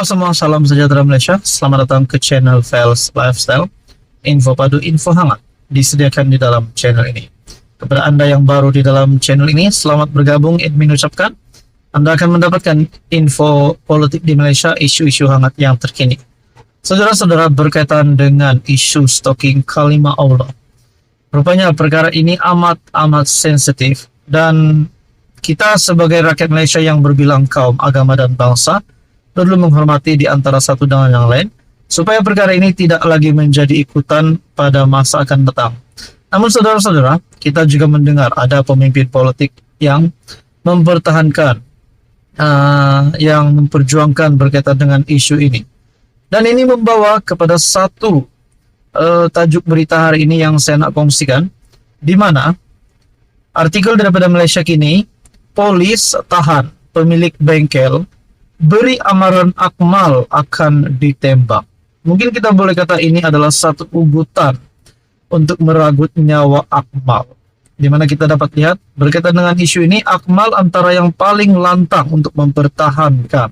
Halo semua, salam sejahtera Malaysia. Selamat datang ke channel Fels Lifestyle. Info padu, info hangat disediakan di dalam channel ini. Kepada Anda yang baru di dalam channel ini, selamat bergabung. Admin ucapkan Anda akan mendapatkan info politik di Malaysia, isu-isu hangat yang terkini. Saudara-saudara, berkaitan dengan isu stalking kalimah Allah. Rupanya perkara ini amat sensitif dan kita sebagai rakyat Malaysia yang berbilang kaum, agama dan bangsa perlu menghormati di antara satu dengan yang lain supaya perkara ini tidak lagi menjadi ikutan pada masa akan datang. Namun saudara-saudara, kita juga mendengar ada pemimpin politik yang mempertahankan yang memperjuangkan berkaitan dengan isu ini. Dan ini membawa kepada satu tajuk berita hari ini yang saya nak kongsikan, di mana artikel daripada Malaysia Kini, polis tahan pemilik bengkel, beri amaran Akmal akan ditembak. Mungkin kita boleh kata ini adalah satu ugutan untuk meragut nyawa Akmal. Di mana kita dapat lihat berkaitan dengan isu ini, Akmal antara yang paling lantang untuk mempertahankan.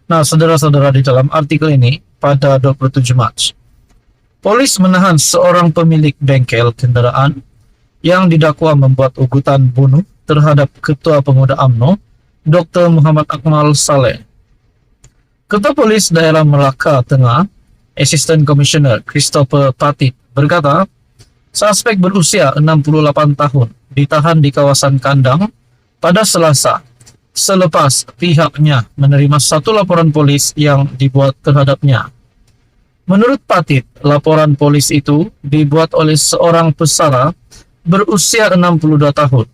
Nah, saudara-saudara, di dalam artikel ini pada 27 Mac, polis menahan seorang pemilik bengkel kendaraan yang didakwa membuat ugutan bunuh terhadap Ketua Pemuda UMNO, Dr. Muhammad Akmal Saleh. Ketua Polis Daerah Melaka Tengah, Assistant Commissioner Christopher Patit, berkata, suspek berusia 68 tahun ditahan di kawasan Kandang pada Selasa selepas pihaknya menerima satu laporan polis yang dibuat terhadapnya. Menurut Patit, laporan polis itu dibuat oleh seorang pesara berusia 62 tahun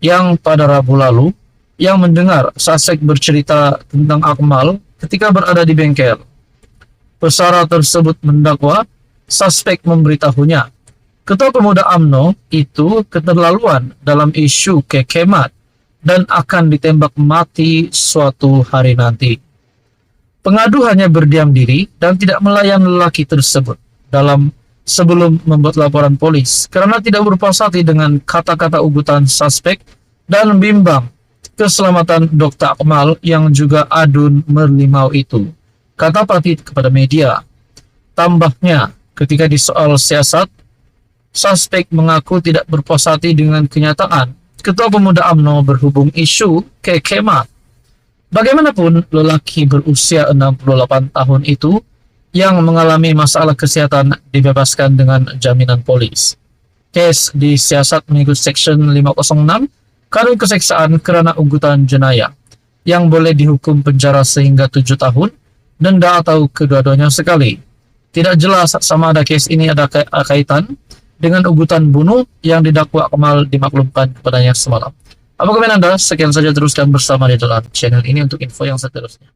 yang pada Rabu lalu yang mendengar suspek bercerita tentang Akmal ketika berada di bengkel. Pesara tersebut mendakwa suspek memberitahunya Ketua Pemuda UMNO itu keterlaluan dalam isu kekemat dan akan ditembak mati suatu hari nanti. Pengadu hanya berdiam diri dan tidak melayan lelaki tersebut sebelum membuat laporan polis karena tidak berpuas hati dengan kata-kata ugutan suspek dan bimbang keselamatan Dr. Akmal yang juga adun merlimau itu, kata Patit kepada media. Tambahnya, ketika disoal siasat, suspek mengaku tidak berpuas hati dengan kenyataan Ketua Pemuda UMNO berhubung isu kekemat. Bagaimanapun, lelaki berusia 68 tahun itu yang mengalami masalah kesehatan dibebaskan dengan jaminan polis. Kes disiasat mengikut Section 506 Kanun Keseksaan kerana ugutan jenayah yang boleh dihukum penjara sehingga 7 tahun, denda atau kedua-duanya sekali. Tidak jelas sama ada kes ini ada kaitan dengan ugutan bunuh yang didakwa Akmal dimaklumkan kepadanya semalam. Apa komen Anda? Sekian saja, teruskan bersama di dalam channel ini untuk info yang seterusnya.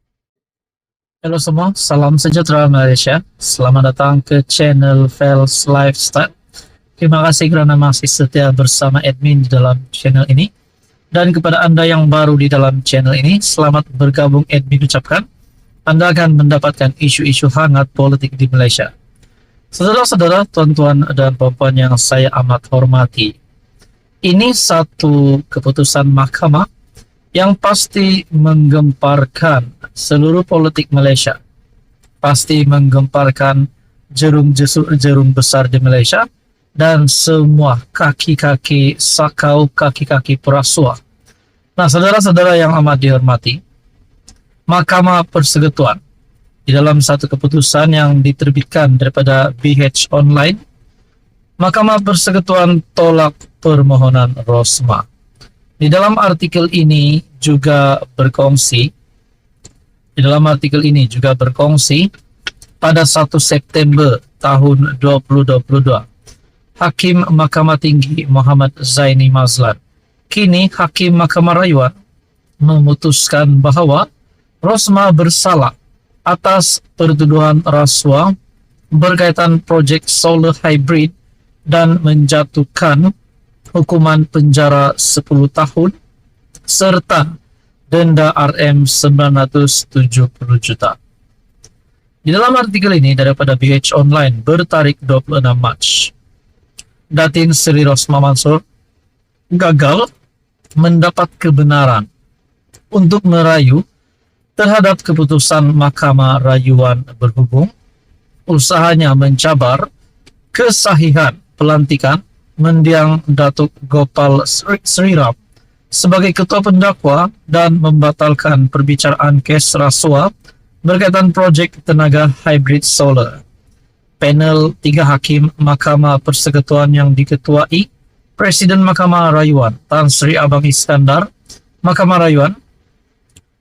Halo semua, salam sejahtera Malaysia. Selamat datang ke channel Fels Lifestyle. Terima kasih kerana masih setia bersama admin di dalam channel ini. Dan kepada Anda yang baru di dalam channel ini, selamat bergabung. Admin ucapkan Anda akan mendapatkan isu-isu hangat politik di Malaysia. Saudara-saudara, tuan-tuan dan puan-puan yang saya amat hormati, ini satu keputusan mahkamah yang pasti menggemparkan seluruh politik Malaysia, pasti menggemparkan jerum besar di Malaysia dan semua kaki-kaki sakau, kaki-kaki perasuah. Nah, saudara-saudara yang amat dihormati, Mahkamah Persekutuan di dalam satu keputusan yang diterbitkan daripada BH Online, Mahkamah Persekutuan tolak permohonan Rosmah. Di dalam artikel ini juga berkongsi, pada 1 September tahun 2022, Hakim Mahkamah Tinggi Muhammad Zaini Mazlan, kini Hakim Mahkamah Rayuan, memutuskan bahawa Rosmah bersalah atas pertuduhan rasuah berkaitan projek solar hybrid dan menjatuhkan hukuman penjara 10 tahun serta denda RM970 juta. Di dalam artikel ini daripada BH Online bertarik 26 Mac, Datin Seri Rosmah Mansor gagal mendapat kebenaran untuk merayu terhadap keputusan Mahkamah Rayuan berhubung usahanya mencabar kesahihan pelantikan mendiang Datuk Gopal Sriram sebagai ketua pendakwa dan membatalkan perbicaraan kes rasuah berkaitan projek tenaga hybrid solar. Panel 3 hakim Mahkamah Persekutuan yang diketuai Presiden Mahkamah Rayuan Tan Sri Abang Iskandar, Mahkamah Rayuan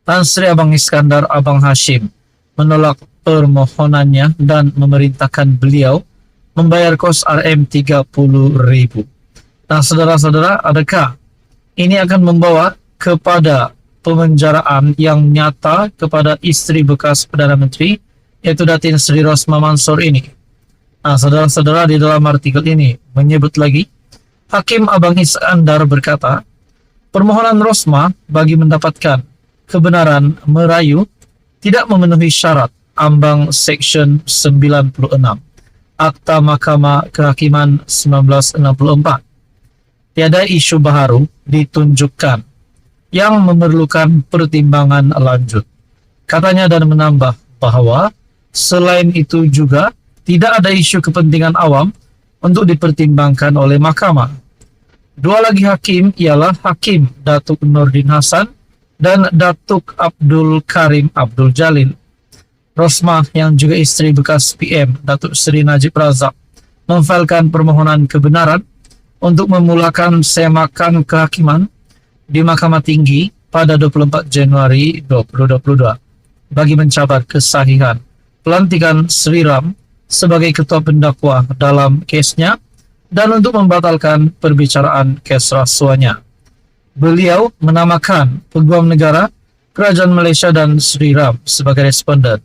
Tan Sri Abang Iskandar Abang Hashim menolak permohonannya dan memerintahkan beliau membayar kos RM30,000. Nah, saudara-saudara, adakah ini akan membawa kepada pemenjaraan yang nyata kepada isteri bekas Perdana Menteri, yaitu Datin Sri Rosmah Mansor ini? Nah, saudara-saudara, di dalam artikel ini menyebut lagi, Hakim Abang Iskandar berkata, permohonan Rosmah bagi mendapatkan kebenaran merayu tidak memenuhi syarat ambang Seksyen 96 Akta Mahkamah Kehakiman 1964. Tiada isu baharu ditunjukkan yang memerlukan pertimbangan lanjut, katanya, dan menambah bahwa selain itu juga tidak ada isu kepentingan awam untuk dipertimbangkan oleh mahkamah. Dua lagi hakim ialah Hakim Datuk Nordin Hasan dan Datuk Abdul Karim Abdul Jalil. Rosmah yang juga isteri bekas PM Datuk Seri Najib Razak memfailkan permohonan kebenaran untuk memulakan semakan kehakiman di Mahkamah Tinggi pada 24 Januari 2022 bagi mencabar kesahihan pelantikan Sriram sebagai ketua pendakwa dalam kesnya dan untuk membatalkan perbicaraan kes rasuahnya. Beliau menamakan Peguam Negara, Kerajaan Malaysia dan Sriram sebagai responden.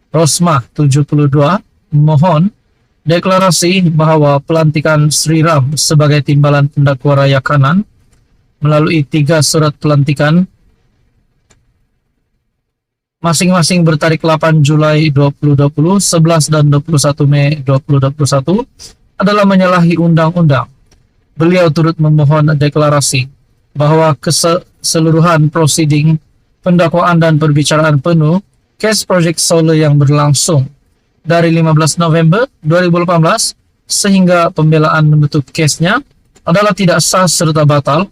Rosmah 72 mohon deklarasi bahawa pelantikan Sriram sebagai timbalan pendakwa raya kanan melalui 3 surat pelantikan masing-masing bertarikh 8 Julai 2020, 11 dan 21 Mei 2021 adalah menyalahi undang-undang. Beliau turut memohon deklarasi bahawa keseluruhan prosiding pendakwaan dan perbicaraan penuh kes projek solar yang berlangsung dari 15 November 2018 sehingga pembelaan menutup kesnya adalah tidak sah serta batal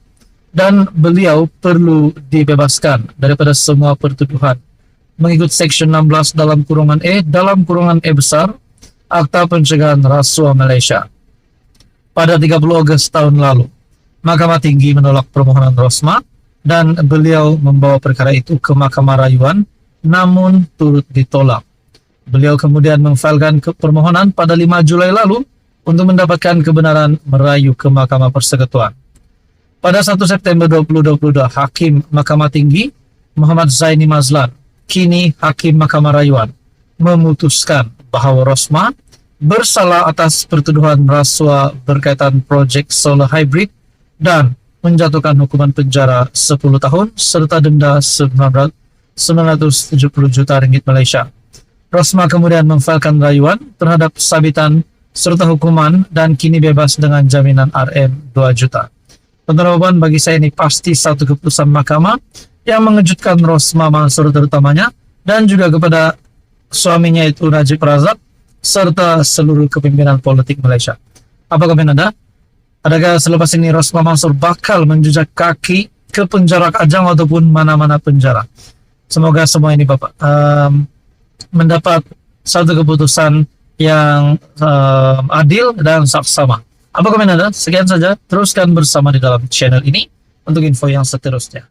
dan beliau perlu dibebaskan daripada semua pertuduhan mengikut Seksyen 16 dalam kurungan E dalam kurungan E besar Akta Pencegahan Rasuah Malaysia. Pada 30 Ogos tahun lalu, Mahkamah Tinggi menolak permohonan Rosmah dan beliau membawa perkara itu ke Mahkamah Rayuan namun turut ditolak. Beliau kemudian memfailkan permohonan pada 5 Julai lalu untuk mendapatkan kebenaran merayu ke Mahkamah Persekutuan. Pada 1 September 2022, Hakim Mahkamah Tinggi Muhammad Zaini Mazlan, kini Hakim Mahkamah Rayuan, memutuskan bahawa Rosmah bersalah atas pertuduhan rasuah berkaitan projek solar hybrid dan menjatuhkan hukuman penjara 10 tahun serta denda 970 juta ringgit Malaysia. Rosmah kemudian memfailkan rayuan terhadap sabitan serta hukuman dan kini bebas dengan jaminan RM 2 juta. Tuan-tuan, bagi saya ini pasti satu keputusan mahkamah yang mengejutkan Rosmah Mansor terutamanya dan juga kepada suaminya itu Najib Razak serta seluruh kepimpinan politik Malaysia. Apa komen Anda? Adakah selepas ini Rosmah Mansor bakal menjejak kaki ke penjara Kajang ataupun mana-mana penjara? Semoga semua ini Bapak mendapat satu keputusan yang adil dan saksama. Apa komen Anda? Sekian saja. Teruskan bersama di dalam channel ini untuk info yang seterusnya.